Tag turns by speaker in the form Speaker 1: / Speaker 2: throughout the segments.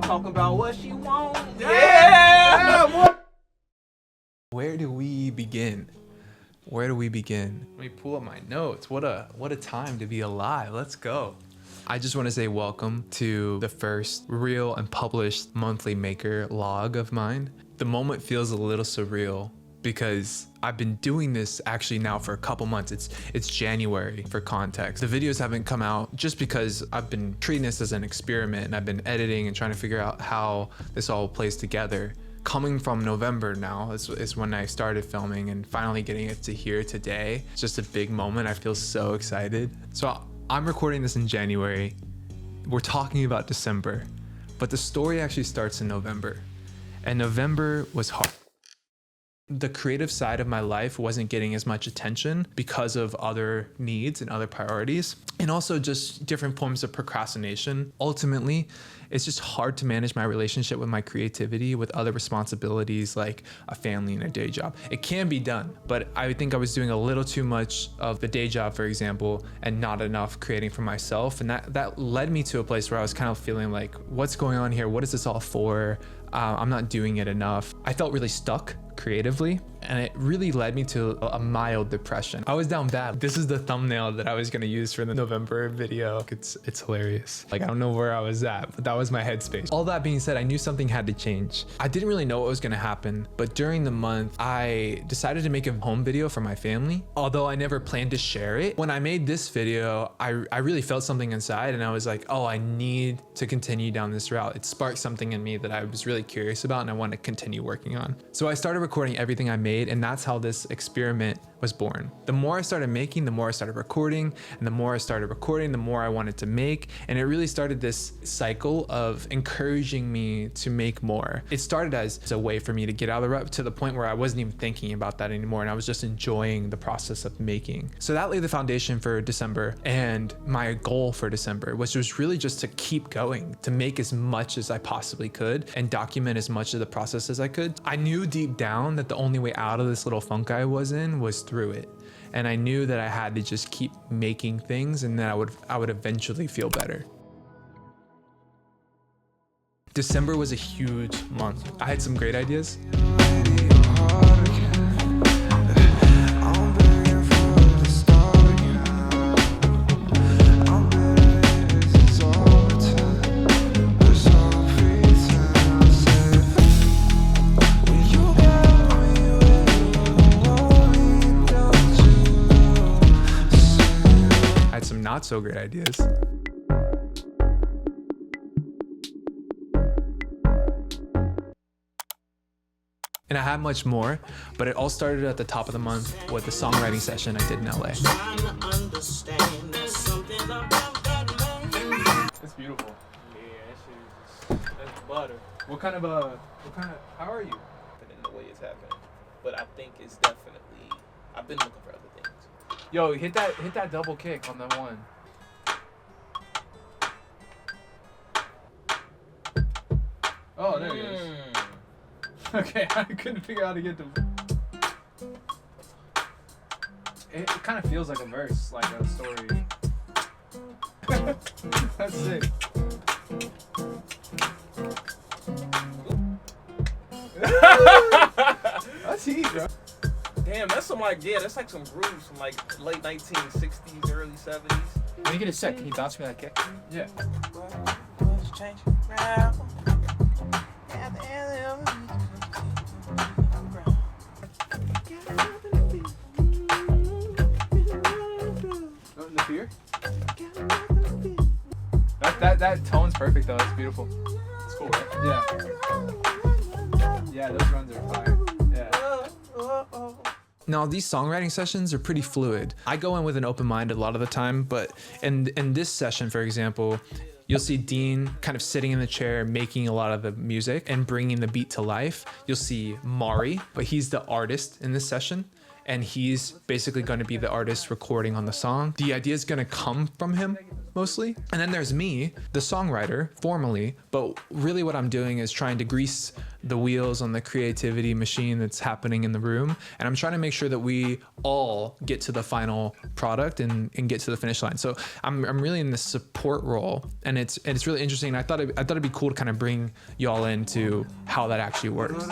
Speaker 1: talking about what she wants. Yeah.
Speaker 2: Where do we begin? Where do we begin? Let me pull up my notes. What a time to be alive. Let's go. I just want to say welcome to the first real and published monthly maker log of mine. The moment feels a little surreal because I've been doing this actually now for a couple months. It's January for context. The videos haven't come out just because I've been treating this as an experiment, and I've been editing and trying to figure out how this all plays together. Coming from November now is when I started filming, and finally getting it to here today. It's just a big moment. I feel so excited. So I'm recording this in January. We're talking about December, but the story actually starts in November, and November was hard. The creative side of my life wasn't getting as much attention because of other needs and other priorities, and also just different forms of procrastination. Ultimately, it's just hard to manage my relationship with my creativity with other responsibilities like a family and a day job. It can be done, but I think I was doing a little too much of the day job, for example, and not enough creating for myself. And that led me to a place where I was kind of feeling like, what's going on here? What is this all for? I'm not doing it enough. I felt really stuck creatively, and it really led me to a mild depression. I was down bad. This is the thumbnail that I was gonna use for the November video. It's hilarious. Like, I don't know where I was at, but that was my headspace. All that being said, I knew something had to change. I didn't really know what was gonna happen, but during the month, I decided to make a home video for my family, although I never planned to share it. When I made this video, I really felt something inside, and I was like, oh, I need to continue down this route. It sparked something in me that I was really curious about and I want to continue working on. So I started recording everything I made, and that's how this experiment was born. The more I started making, the more I started recording, and the more I started recording, the more I wanted to make, and it really started this cycle of encouraging me to make more. It started as a way for me to get out of the rut to the point where I wasn't even thinking about that anymore, and I was just enjoying the process of making. So that laid the foundation for December, and my goal for December, which was really just to keep going, to make as much as I possibly could and document as much of the process as I could. I knew deep down that the only way out of this little funk I was in was through it. And I knew that I had to just keep making things, and that I would eventually feel better. December was a huge month. I had some great ideas. Not so great ideas. And I had much more, but it all started at the top of the month with the songwriting session I did in LA.
Speaker 1: It's beautiful. Yeah, that's butter. What kind of, how are you? In the way it's happening. But I think it's definitely, I've been looking for other things. Yo, hit that double kick on that one. Oh, there it is. Okay, I couldn't figure out how to get the... It kind of feels like a verse, like a story. That's sick. That's heat, bro. Damn, that's some like, yeah, that's like some grooves from like late 1960s, early 70s.
Speaker 3: When you get a set, can you bounce me that kick?
Speaker 1: Yeah. Nothing to fear? That tone's perfect though, it's beautiful. It's cool, right? Yeah. Yeah, those runs are fire. Yeah.
Speaker 2: Now, these songwriting sessions are pretty fluid. I go in with an open mind a lot of the time, but in this session, for example, you'll see Dean kind of sitting in the chair, making a lot of the music and bringing the beat to life. You'll see Mari, but he's the artist in this session. and he's basically going to be the artist recording on the song. The idea is going to come from him mostly. And then there's me, the songwriter, formally, but really what I'm doing is trying to grease the wheels on the creativity machine that's happening in the room. And I'm trying to make sure that we all get to the final product and get to the finish line. So I'm really in the support role, and it's really interesting. I thought it'd be cool to kind of bring y'all into how that actually works.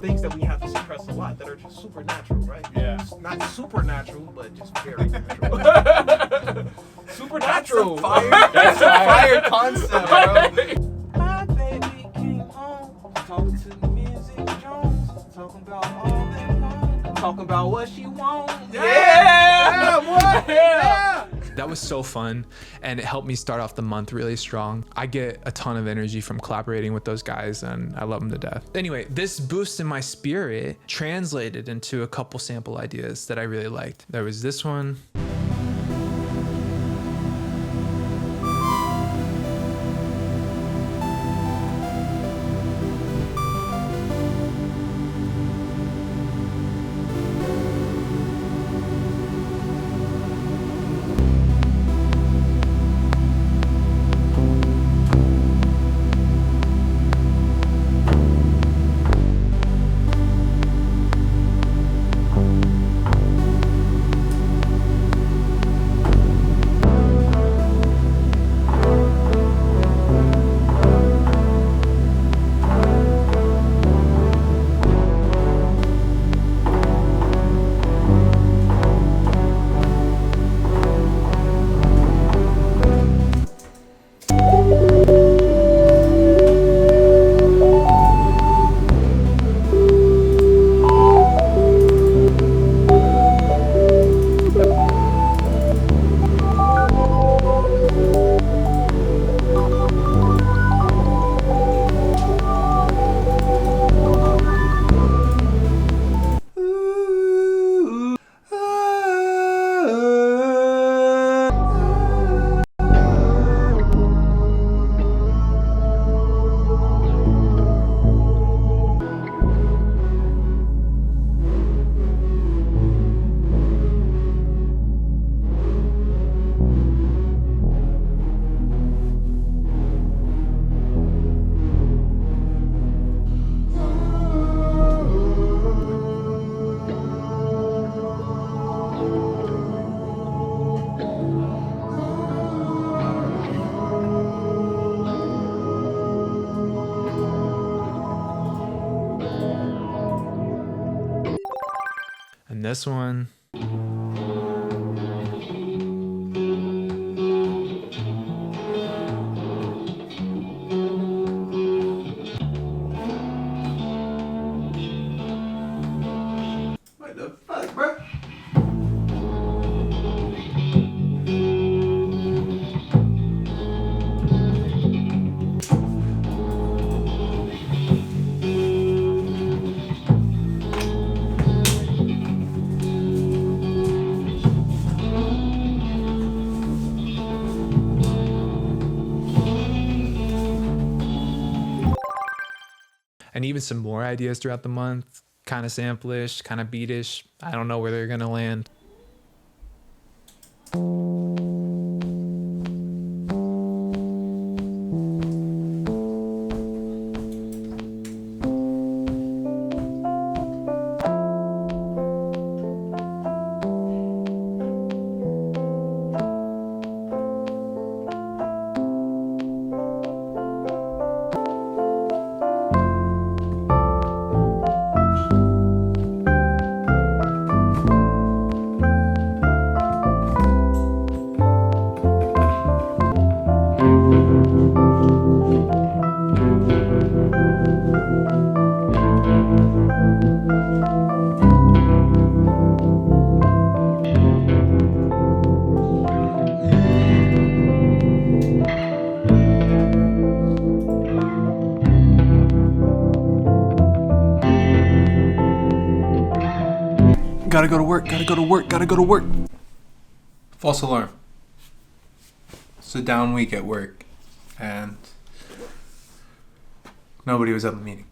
Speaker 4: Things that we have to suppress a lot that are just supernatural, right?
Speaker 1: Yeah.
Speaker 4: Not supernatural, but just very natural. Supernatural.
Speaker 1: That's a fire
Speaker 4: concept, bro. My baby came home, talking to the music Jones, talking about all that long, talking about what she wants.
Speaker 1: Yeah, boy. Yeah.
Speaker 2: That was so fun, and it helped me start off the month really strong. I get a ton of energy from collaborating with those guys, and I love them to death. Anyway, this boost in my spirit translated into a couple sample ideas that I really liked. There was this one. And this one.
Speaker 4: What the fuck, bro?
Speaker 2: And even some more ideas throughout the month, kind of samplish, kind of beatish. I don't know where they're gonna land. gotta go to work, gotta go to work, gotta go to work. False alarm. It's a down week at work, and nobody was at the meeting.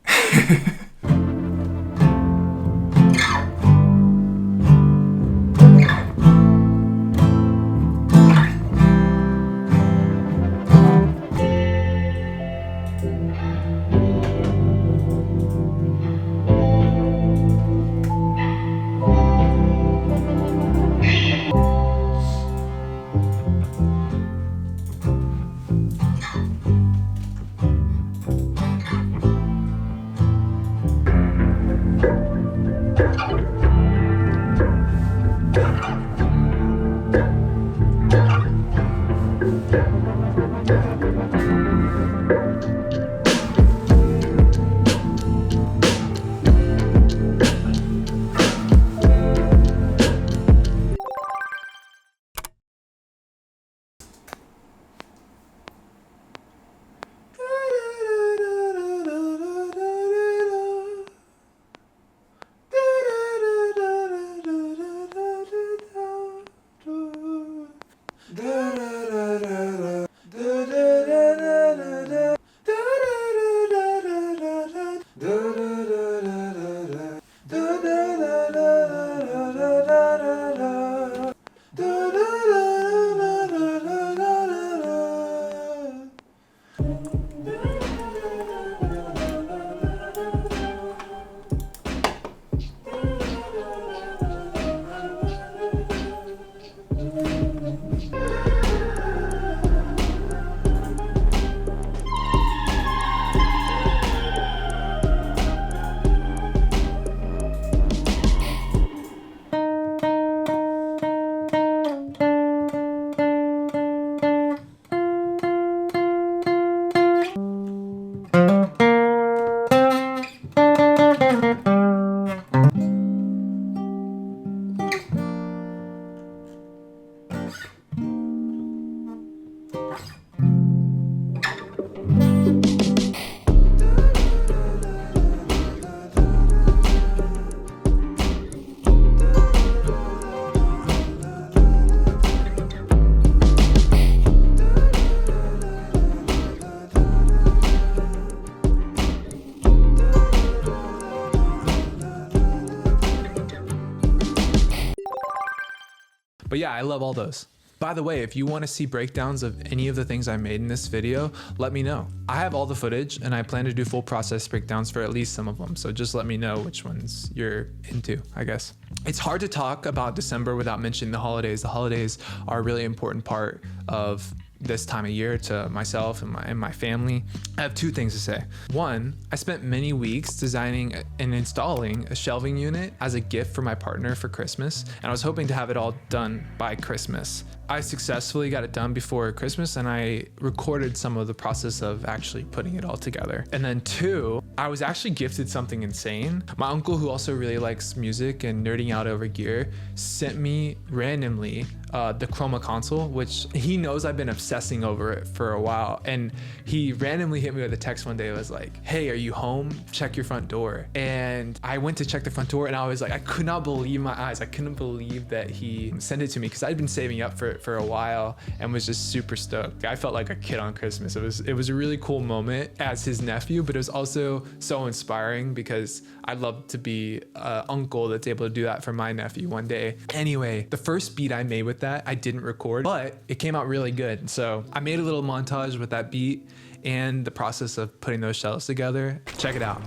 Speaker 2: But yeah, I love all those. By the way, if you want to see breakdowns of any of the things I made in this video, let me know. I have all the footage and I plan to do full process breakdowns for at least some of them. So just let me know which ones you're into, I guess. It's hard to talk about December without mentioning the holidays. The holidays are a really important part of this time of year to myself and my family. I have two things to say. One, I spent many weeks designing and installing a shelving unit as a gift for my partner for Christmas, and I was hoping to have it all done by Christmas. I successfully got it done before Christmas, and I recorded some of the process of actually putting it all together. And then two, I was actually gifted something insane. My uncle, who also really likes music and nerding out over gear, sent me randomly the Chroma Console, which he knows I've been obsessing over it for a while. And he randomly hit me with a text one day. It was like, hey, are you home? Check your front door. And I went to check the front door, and I was like, I could not believe my eyes. I couldn't believe that he sent it to me, because I'd been saving up for a while and was just super stoked. I felt like a kid on Christmas. It was a really cool moment as his nephew, but it was also so inspiring because I'd love to be an uncle that's able to do that for my nephew one day. Anyway, the first beat I made with that, I didn't record, but it came out really good. So I made a little montage with that beat and the process of putting those shells together. Check it out.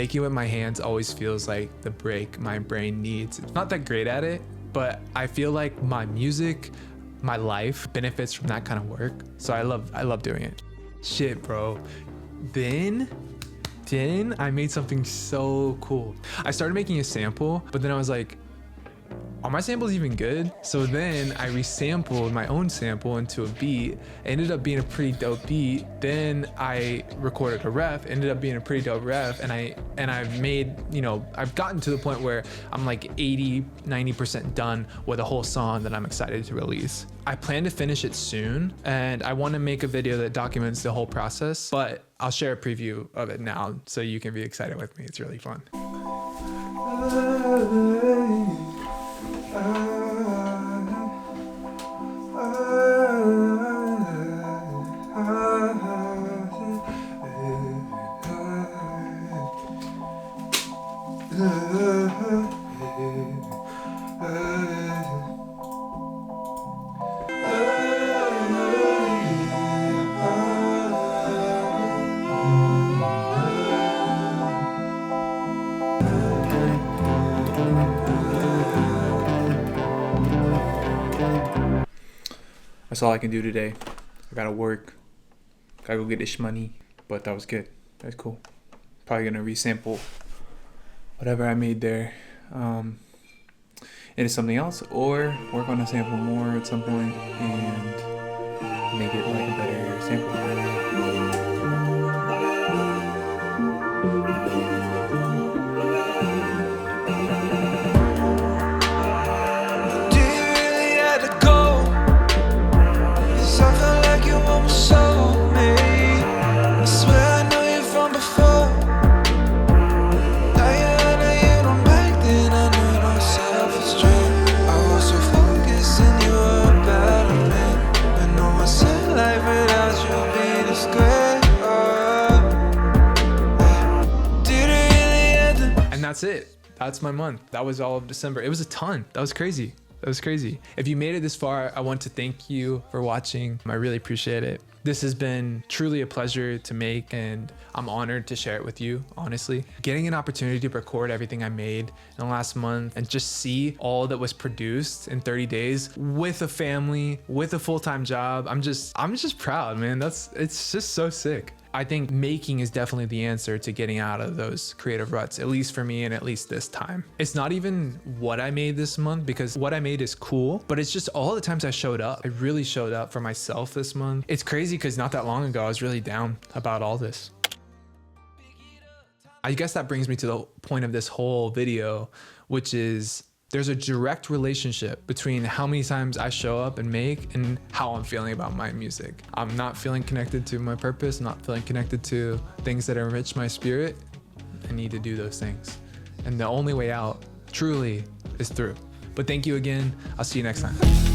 Speaker 2: Making with my hands always feels like the break my brain needs. It's not that great at it, but I feel like my music, my life benefits from that kind of work. So I love doing it. Shit, bro. Then I made something so cool. I started making a sample, but then I was like, are my samples even good? So then I resampled my own sample into a beat. It ended up being a pretty dope beat. Then I recorded a ref, ended up being a pretty dope ref. And I've made, I've gotten to the point where I'm like 80, 90% done with a whole song that I'm excited to release. I plan to finish it soon, and I want to make a video that documents the whole process, but I'll share a preview of it now so you can be excited with me. It's really fun. That's all I can do today. I gotta work. Gotta go get this money. But that was good. That's cool. Probably gonna resample whatever I made there into something else, or work on a sample more at some point and make it like a better sample. That's it. That's my month. That was all of December. It was a ton. That was crazy. That was crazy. If you made it this far, I want to thank you for watching. I really appreciate it. This has been truly a pleasure to make, and I'm honored to share it with you, honestly. Getting an opportunity to record everything I made in the last month and just see all that was produced in 30 days with a family, with a full-time job. I'm just proud, man. It's just so sick. I think making is definitely the answer to getting out of those creative ruts, at least for me and at least this time. It's not even what I made this month, because what I made is cool, but it's just all the times I showed up. I really showed up for myself this month. It's crazy because not that long ago, I was really down about all this. I guess that brings me to the point of this whole video, which is there's a direct relationship between how many times I show up and make and how I'm feeling about my music. I'm not feeling connected to my purpose, not feeling connected to things that enrich my spirit. I need to do those things. And the only way out, truly, is through. But thank you again. I'll see you next time.